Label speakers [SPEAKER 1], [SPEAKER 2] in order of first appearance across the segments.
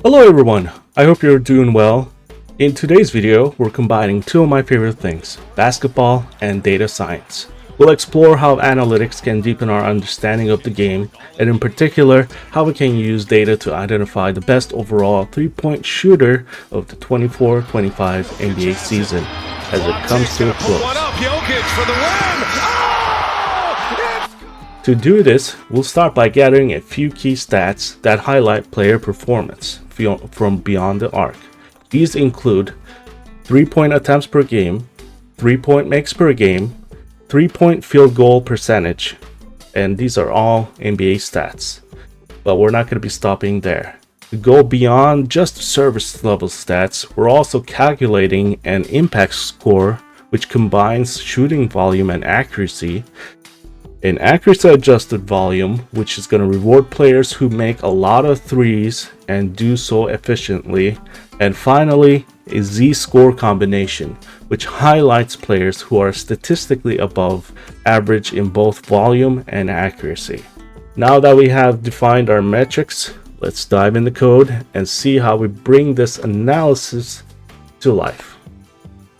[SPEAKER 1] Hello everyone, I hope you're doing well. In today's video, we're combining two of my favorite things, basketball and data science. We'll explore how analytics can deepen our understanding of the game, and in particular, how we can use data to identify the best overall three-point shooter of the 24-25 NBA season as it comes to a close. To do this, we'll start by gathering a few key stats that highlight player performance from beyond the arc. These include 3-point attempts per game, 3-point makes per game, 3-point field goal percentage, and these are all NBA stats. But we're not going to be stopping there. To go beyond just service level stats, we're also calculating an impact score which combines shooting volume and accuracy, an accuracy adjusted volume, which is going to reward players who make a lot of threes and do so efficiently, and finally a z-score combination, which highlights players who are statistically above average in both volume and accuracy. Now that we have defined our metrics, let's dive in the code and see how we bring this analysis to life.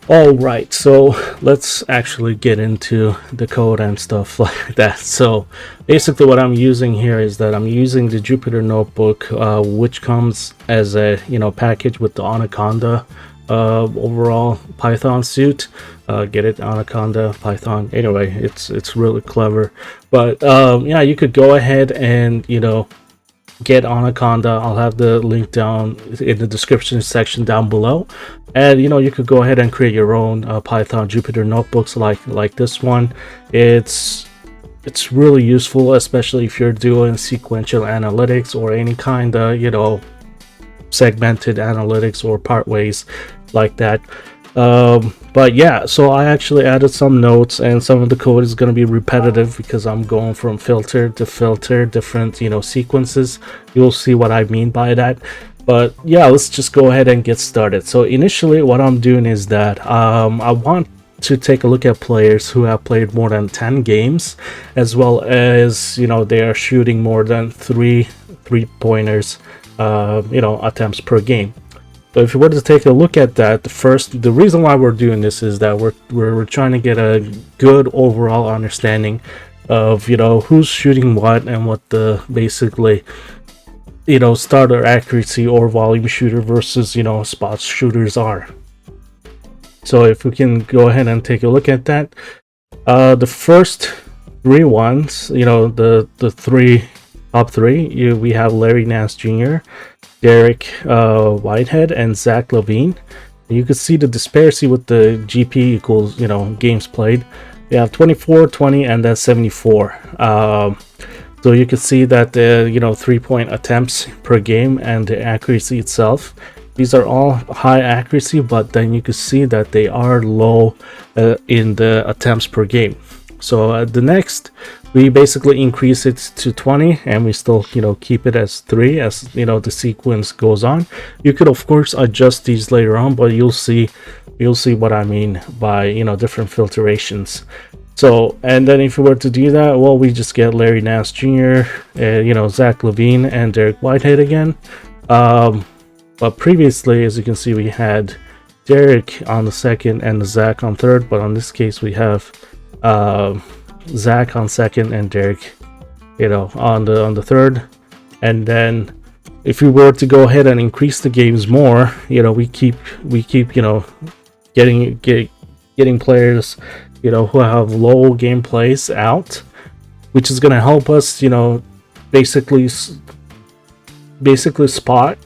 [SPEAKER 1] Alright, so let's actually get into the code and stuff like that. So basically what I'm using here is that I'm using the Jupyter Notebook, which comes as a package with the Anaconda overall Python suite. Get it, Anaconda Python. Anyway, it's really clever. But yeah, you could go ahead and get Anaconda. I'll have the link down in the description section down below, and you could go ahead and create your own Python Jupyter notebooks like this one. It's really useful, especially if you're doing sequential analytics or any kind of segmented analytics or partways like that. But yeah, so I actually added some notes, and some of the code is going to be repetitive because I'm going from filter to filter, different sequences. You'll see what I mean by that. But yeah, let's just go ahead and get started. So initially what I'm doing is that I want to take a look at players who have played more than 10 games, as well as they are shooting more than three-pointers attempts per game. So if you were to take a look at that, the reason why we're doing this is that we're trying to get a good overall understanding of who's shooting what and what the basically starter accuracy or volume shooter versus spot shooters are. So if we can go ahead and take a look at that, the first three ones, the top three, we have Larry Nance Jr., Derek Whitehead, and Zach LaVine. You can see the disparity with the GP equals games played. We have 24, 20, and then 74. So you can see that the 3-point attempts per game and the accuracy itself, these are all high accuracy, but then you can see that they are low in the attempts per game. So the next, we basically increase it to 20, and we still keep it as 3 as the sequence goes on. You could of course adjust these later on, but you'll see what I mean by different filtrations. So, and then if we were to do that, well, we just get Larry Nance Jr., Zach LaVine, and Derek Whitehead again. But previously, as you can see, we had Derek on the second and Zach on third, but on this case we have Zach on second and Derek on the third. And then if we were to go ahead and increase the games more, we keep getting players who have low game plays out, which is going to help us basically spot,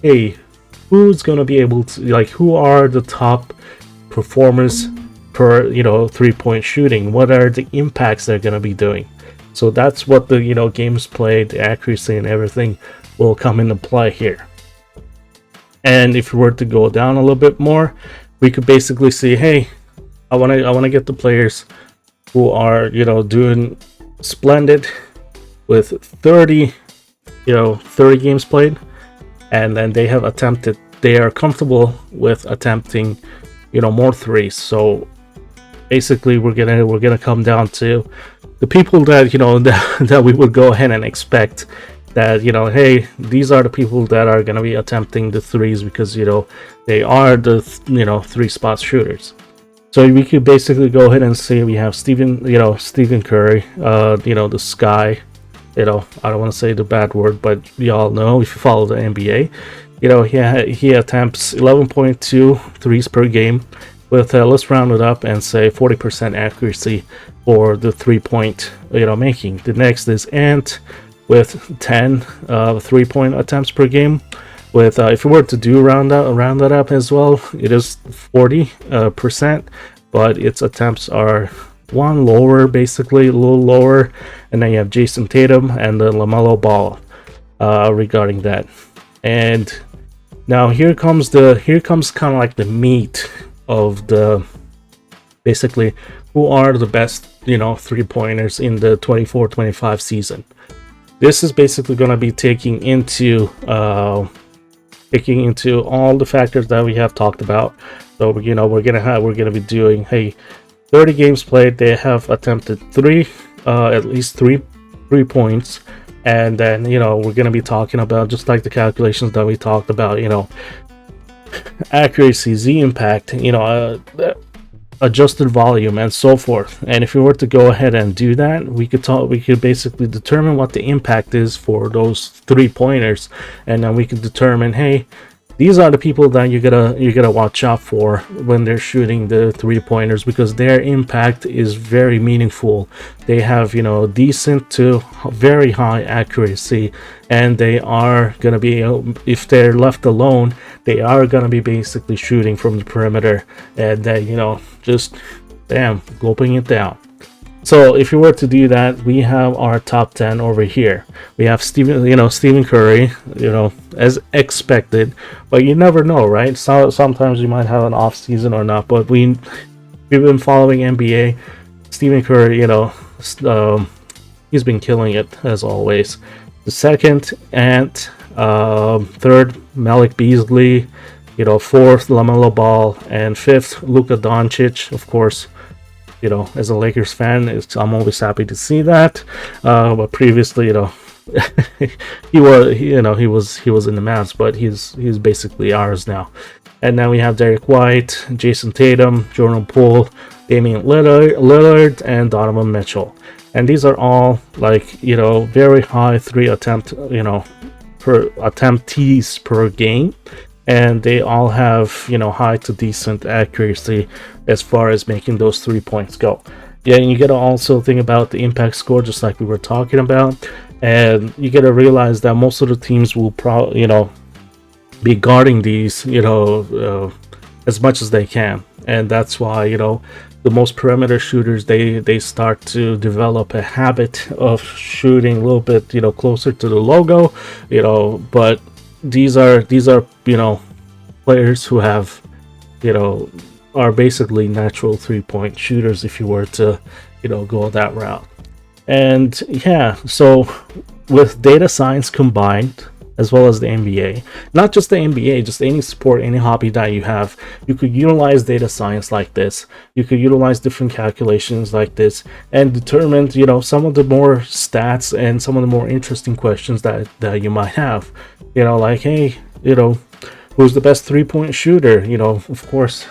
[SPEAKER 1] hey, who's going to be able to, who are the top performers per 3-point shooting, what are the impacts they're going to be doing. So that's what the games played, the accuracy and everything will come into play here. And if we were to go down a little bit more, we could basically see, hey, I want to get the players who are doing splendid with 30 games played, and then they are comfortable with attempting more threes. So basically we're gonna come down to the people that that we would go ahead and expect that, you know, hey, these are the people that are going to be attempting the threes because, you know, they are the, you know, 3-spot shooters. So we could basically go ahead and say we have Stephen Curry, you know, the Sky, you know, I don't want to say the bad word, but we all know if you follow the NBA, you know, he attempts 11.2 threes per game with, let's round it up and say 40% accuracy for the 3-point, you know, making. The next is Ant with 10 3-point attempts per game. With if you were to do round that up as well, it is 40%, but its attempts are one lower, basically a little lower. And then you have Jason Tatum and the LaMelo Ball regarding that. And now here comes kind of like the meat of the, basically, who are the best, you know, 3-pointers in the 24-25 season. This is basically going to be taking into all the factors that we have talked about. So, you know, we're gonna be doing, hey, 30 games played, they have attempted at least three points. And then, you know, we're gonna be talking about, just like the calculations that we talked about, you know, accuracy, Z impact, you know, adjusted volume, and so forth. And if we were to go ahead and do that, we could basically determine what the impact is for those 3-pointers, and then we could determine, hey, these are the people that you gotta watch out for when they're shooting the 3-pointers, because their impact is very meaningful. They have, you know, decent to very high accuracy, and they are gonna be, if they're left alone, they are gonna be basically shooting from the perimeter, and you know, just gulping it down. So if you were to do that, we have our top 10 over here. We have Stephen Curry, you know, as expected, but you never know, right? So sometimes you might have an off season or not, but we've been following NBA. Stephen Curry, you know, he's been killing it as always. The second, Ant, third, Malik Beasley, you know, fourth, LaMelo Ball, and fifth, Luka Doncic, of course. You know, as a Lakers fan, I'm always happy to see that. But previously, you know, he was in the Mavs, but he's basically ours now. And then we have Derek White, Jason Tatum, Jordan Poole, Damian Lillard, and Donovan Mitchell. And these are all, like, you know, very high 3 attempt, you know, per attemptees per game. And they all have, you know, high to decent accuracy as far as making those 3 points go. Yeah, and you gotta also think about the impact score, just like we were talking about. And you gotta realize that most of the teams will probably, you know, be guarding these, you know, as much as they can. And that's why, you know, the most perimeter shooters, they start to develop a habit of shooting a little bit, you know, closer to the logo, you know. But these are you know, players who have, you know, are basically natural 3-point shooters if you were to, you know, go that route. And yeah, so with data science combined, as well as the NBA, not just the NBA, just any sport, any hobby that you have, you could utilize data science like this. You could utilize different calculations like this and determine, you know, some of the more stats and some of the more interesting questions that you might have. You know, like, hey, you know, who's the best 3-point shooter? You know, of course,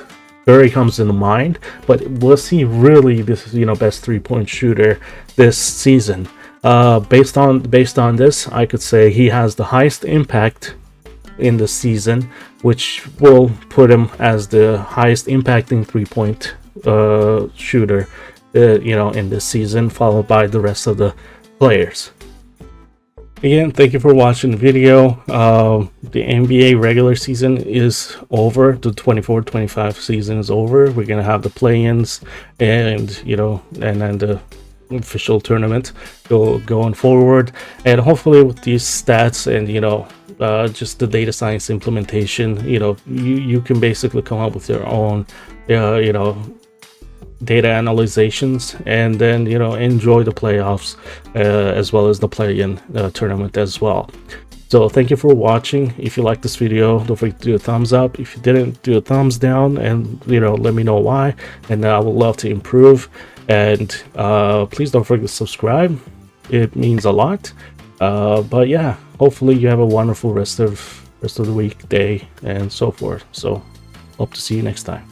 [SPEAKER 1] Curry comes into mind, but was he really this, you know, best 3-point shooter this season? Based on this, I could say he has the highest impact in the season, which will put him as the highest impacting 3-point shooter, you know, in this season, followed by the rest of the players. Again, thank you for watching the video. The NBA regular season is over. The 24-25 season is over. We're gonna have the play-ins, and, you know, and then the official tournament going forward. And hopefully with these stats and, you know, just the data science implementation, you know, you can basically come up with your own, you know, data analyzations, and then, you know, enjoy the playoffs as well as the play-in tournament as well. So thank you for watching. If you like this video, don't forget to do a thumbs up. If you didn't, do a thumbs down, and, you know, let me know why, and I would love to improve. And please don't forget to subscribe. It means a lot. But yeah, hopefully you have a wonderful rest of the week, day, and so forth. So hope to see you next time.